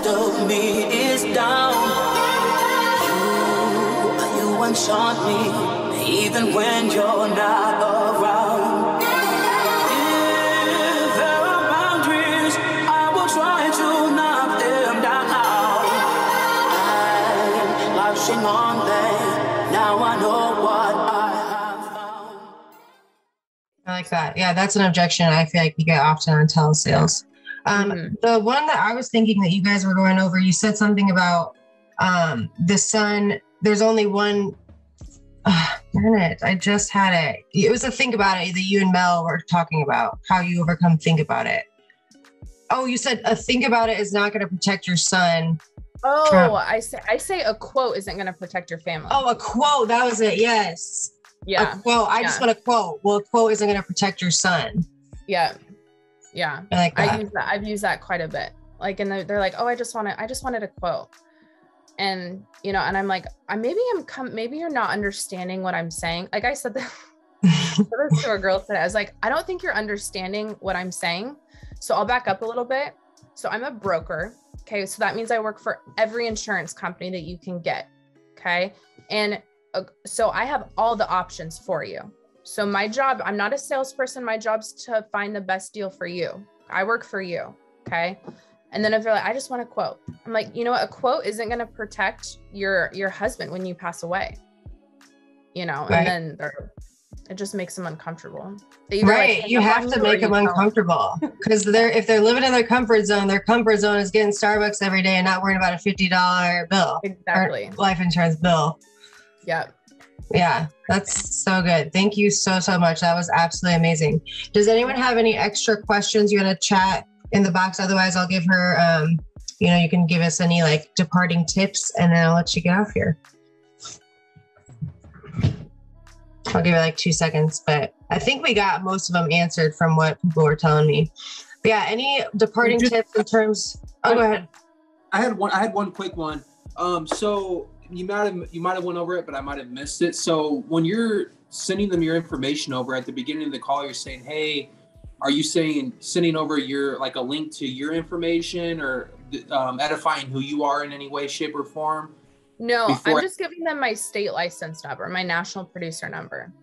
rest of me is down. You enchant me, even when you're not around. If there are boundaries, I will try to knock them down. I'm latching on them, now I know what I have found. I like that. Yeah, that's an objection I feel like you get often on telesales. The one that I was thinking that you guys were going over, you said something about the sun. There's only one. Darn it. I just had it. It was a think about it that you and Mel were talking about, how you overcome think about it. Oh, you said a think about it is not going to protect your son. Oh, I say a quote isn't going to protect your family. Oh, a quote. That was it. Yes. Yeah. A quote. I just want a quote. Well, a quote isn't going to protect your son. Yeah. Yeah. I like that. I've used that quite a bit. Like, and they're like, oh, I just wanted a quote. And, you know, and I'm like, maybe you're not understanding what I'm saying. Like I said that to a girl today, I was like, I don't think you're understanding what I'm saying. So I'll back up a little bit. So I'm a broker. Okay. So that means I work for every insurance company that you can get. Okay. And so I have all the options for you. So my job, I'm not a salesperson. My job's to find the best deal for you. I work for you. Okay. And then if they're like, I just want a quote. I'm like, you know what? A quote isn't going to protect your husband when you pass away, you know, right. And then it just makes them uncomfortable. Right. Like, you have to make them uncomfortable because if they're living in their comfort zone is getting Starbucks every day and not worrying about a $50 bill. Exactly. Life insurance bill. Yep. Yeah, that's so good. Thank you so much. That was absolutely amazing. Does anyone have any extra questions you want to chat in the box? Otherwise, I'll give her, you can give us any like departing tips and then I'll let you get off here. I'll give it like 2 seconds, but I think we got most of them answered from what people were telling me. But yeah, any departing tips in terms? Oh, go ahead. I had one quick one. So you might have went over it, but I might have missed it. So when you're sending them your information over at the beginning of the call, you're saying, hey, are you sending over a link to your information or edifying who you are in any way, shape, or form? No, I'm just giving them my state license number, my national producer number.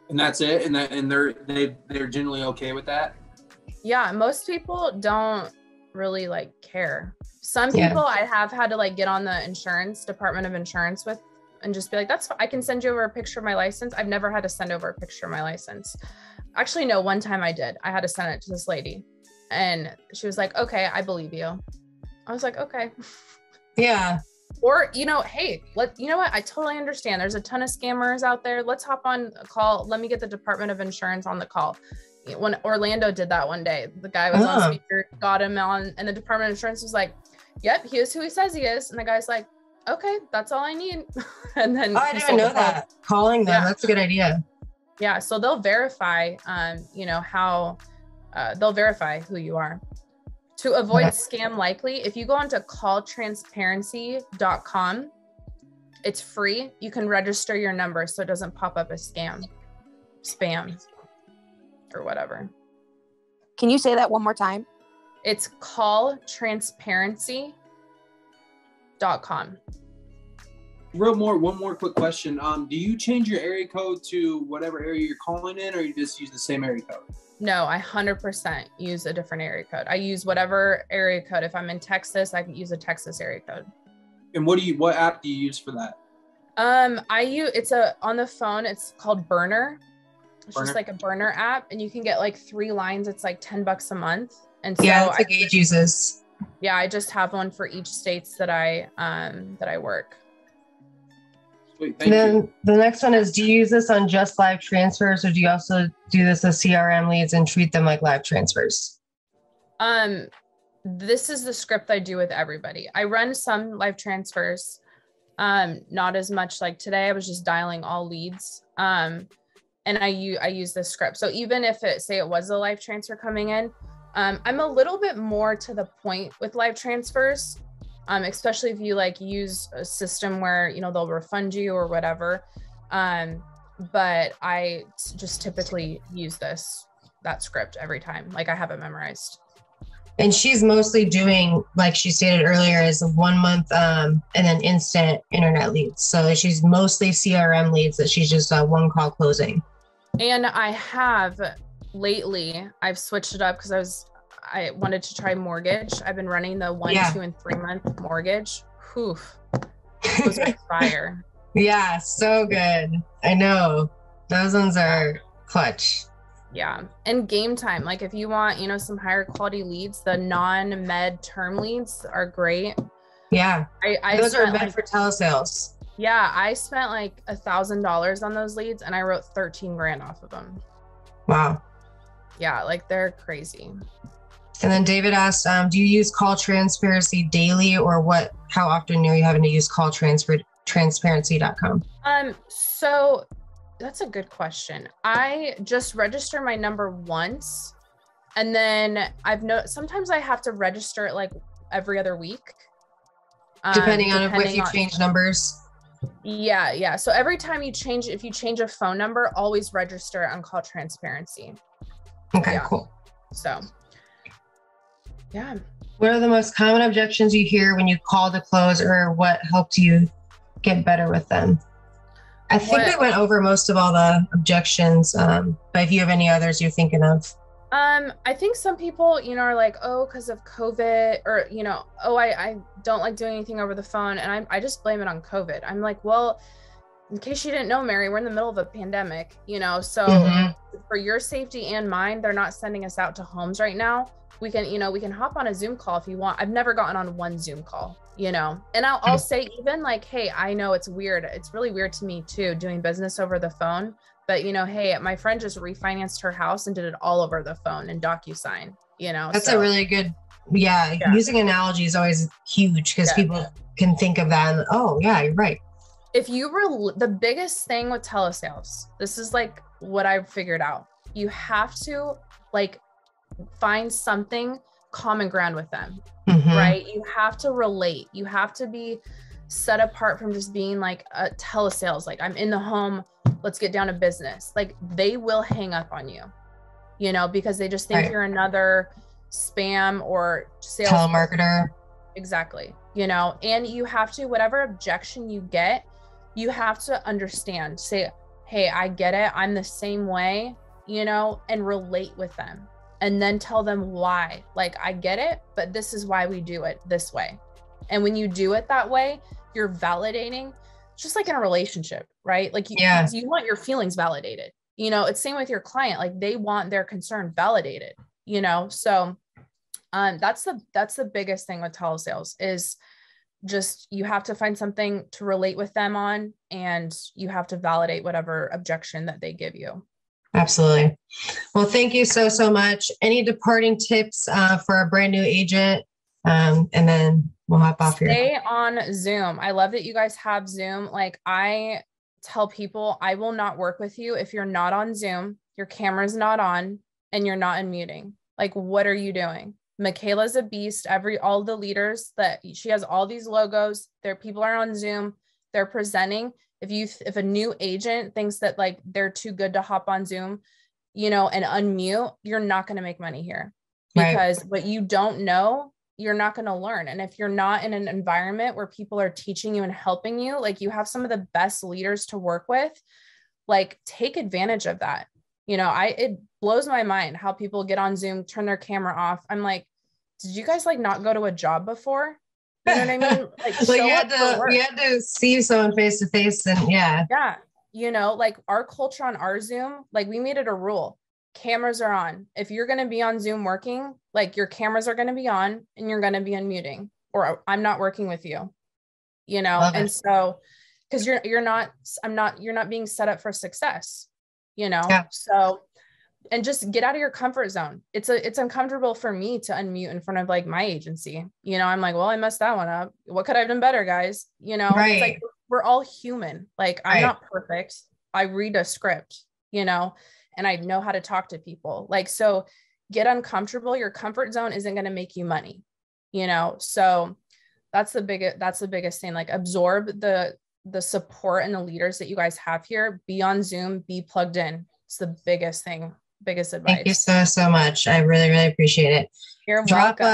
And that's it. And they're generally okay with that. Yeah, most people don't really care. Some people I have had to get on the Department of Insurance with and just be like, I can send you over a picture of my license. I've never had to send over a picture of my license. Actually, no, one time I did. I had to send it to this lady and she was like, okay, I believe you. I was like, okay. Yeah. Or, hey, you know what? I totally understand. There's a ton of scammers out there. Let's hop on a call. Let me get the Department of Insurance on the call. When Orlando did that one day, the guy was on speaker, got him on, and the Department of Insurance was like, yep, he is who he says he is. And the guy's like, okay, that's all I need. And then I didn't know that. Calling them, that's a good idea. Yeah, so they'll verify, they'll verify who you are. To avoid scam likely, if you go onto calltransparency.com, it's free. You can register your number so it doesn't pop up as spam, or whatever. Can you say that one more time? It's calltransparency.com. One more quick question. Do you change your area code to whatever area you're calling in, or you just use the same area code? No, I 100% use a different area code. I use whatever area code. If I'm in Texas, I can use a Texas area code. And what app do you use for that? On the phone. It's called Burner. It's just like a burner app, and you can get 3 lines. It's $10 a month. And so that's what Gage uses. Yeah, I just have one for each states that I work. Sweet, thank you. The next one is, do you use this on just live transfers, or do you also do this as CRM leads and treat them like live transfers? This is the script I do with everybody. I run some live transfers, not as much. Like today, I was just dialing all leads. And I use this script. So even if it was a live transfer coming in, I'm a little bit more to the point with live transfers, especially if you use a system where, they'll refund you or whatever. But I just typically use that script every time. I have it memorized. And she's mostly doing, like she stated earlier, is 1 month and then instant internet leads. So she's mostly CRM leads that she's just one call closing. And I have lately, I've switched it up because I wanted to try mortgage. I've been running the 1, 2, and 3 month mortgage. Oof, those are fire. Yeah, so good. I know. Those ones are clutch. Yeah. And game time. Like if you want, some higher quality leads, the non-med term leads are great. Yeah. Those are meant for telesales. Yeah. I spent like $1,000 on those leads and I wrote 13 grand off of them. Wow. Yeah. Like they're crazy. And then David asked, do you use call transparency daily or how often are you having to use call transparency.com? So that's a good question. I just register my number once, and then sometimes I have to register it like every other week. Depending on if you change numbers. Yeah. So every time if you change a phone number, always register on call transparency. Okay, cool. So, yeah. What are the most common objections you hear when you call to close, or what helped you get better with them? I think we went over most of all the objections, but if you have any others you're thinking of. I think some people, are like, oh, because of COVID, or, I don't like doing anything over the phone. And I just blame it on COVID. I'm like, well, in case you didn't know, Mary, we're in the middle of a pandemic, so for your safety and mine, they're not sending us out to homes right now. We can hop on a Zoom call if you want. I've never gotten on one Zoom call, and I'll say even like, hey, I know it's weird. It's really weird to me too, doing business over the phone, but hey, my friend just refinanced her house and did it all over the phone and DocuSign, That's a really good, using analogy is always huge because people can think of that and, oh yeah, you're right. If the biggest thing with telesales, this is like what I've figured out. You have to find something common ground with them, right? You have to relate. You have to be set apart from just being like a telesales. Like, I'm in the home, let's get down to business. Like, they will hang up on you, because they just think you're another spam or sales telemarketer. Exactly. And you have to, whatever objection you get, you have to understand, say, hey, I get it. I'm the same way, and relate with them. And then tell them why. Like, I get it, but this is why we do it this way. And when you do it that way, you're validating, just like in a relationship, right? Like you want your feelings validated. It's same with your client. Like, they want their concern validated, So that's the biggest thing with telesales is just, you have to find something to relate with them on, and you have to validate whatever objection that they give you. Absolutely. Well, thank you so much. Any departing tips for a brand new agent? And then we'll hop off here. Stay on Zoom. I love that you guys have Zoom. Like, I tell people, I will not work with you if you're not on Zoom, your camera's not on, and you're not unmuting. Like, what are you doing? Michaela's a beast. All the leaders she has all these logos. Their people are on Zoom. They're presenting. If a new agent thinks that like they're too good to hop on Zoom, and unmute, you're not going to make money here, because what you don't know, you're not going to learn. And if you're not in an environment where people are teaching you and helping you, like, you have some of the best leaders to work with, like, take advantage of that. It blows my mind how people get on Zoom, turn their camera off. I'm like, did you guys not go to a job before? You know what I mean? Like, you had to see someone face to face, and yeah. Like, our culture on our Zoom, like, we made it a rule. Cameras are on. If you're going to be on Zoom working, like, your cameras are going to be on and you're going to be unmuting, or I'm not working with you, and so, because you're not being set up for success, so. And just get out of your comfort zone. It's uncomfortable for me to unmute in front of like my agency. I'm like, well, I messed that one up. What could I have done better, guys? It's like, we're all human. Like, I'm not perfect. I read a script, and I know how to talk to people. Like, so get uncomfortable. Your comfort zone isn't going to make you money, so that's the biggest thing. Like, absorb the support and the leaders that you guys have here. Be on Zoom, be plugged in. It's the biggest thing. Biggest advice. Thank you so much. I really, really appreciate it. You're drop welcome.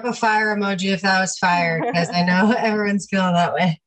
a fire emoji if that was fire, because I know everyone's feeling that way.